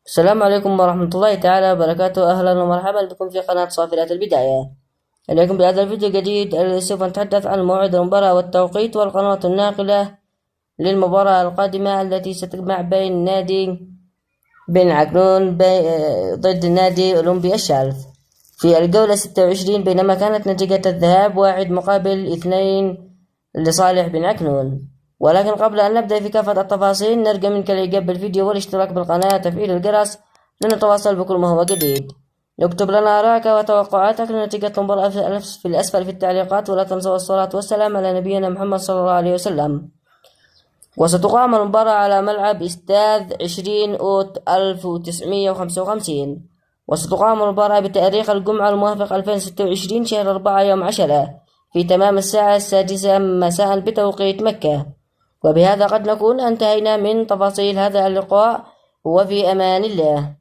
السلام عليكم ورحمة الله تعالى وبركاته. أهلا ومرحبا بكم في قناة صافرات البداية. إليكم بهذا الفيديو الجديد سوف نتحدث عن موعد المباراة والتوقيت والقنوات الناقلة للمباراة القادمة التي ستجمع بين عكنون ضد نادي أولمبي الشارف في الجولة 26، بينما كانت نتيجة الذهاب 1-2 لصالح بن عكنون. ولكن قبل أن نبدأ في كافة التفاصيل نرجو منك الإعجاب بالفيديو والاشتراك بالقناة وتفعيل الجرس لنتواصل بكل ما هو جديد. اكتب لنا آراءك وتوقعاتك لنتيجة المباراة في الأسفل في التعليقات، ولا تنسوا الصلاة والسلام على نبينا محمد صلى الله عليه وسلم. وستقام المباراة على ملعب استاد 20 أوت 1955، وستقام المباراة بتاريخ الجمعة الموافق 2026 شهر 4 يوم 10 في تمام الساعة 6 مساء بتوقيت مكة. وبهذا قد نكون انتهينا من تفاصيل هذا اللقاء، وفي أمان الله.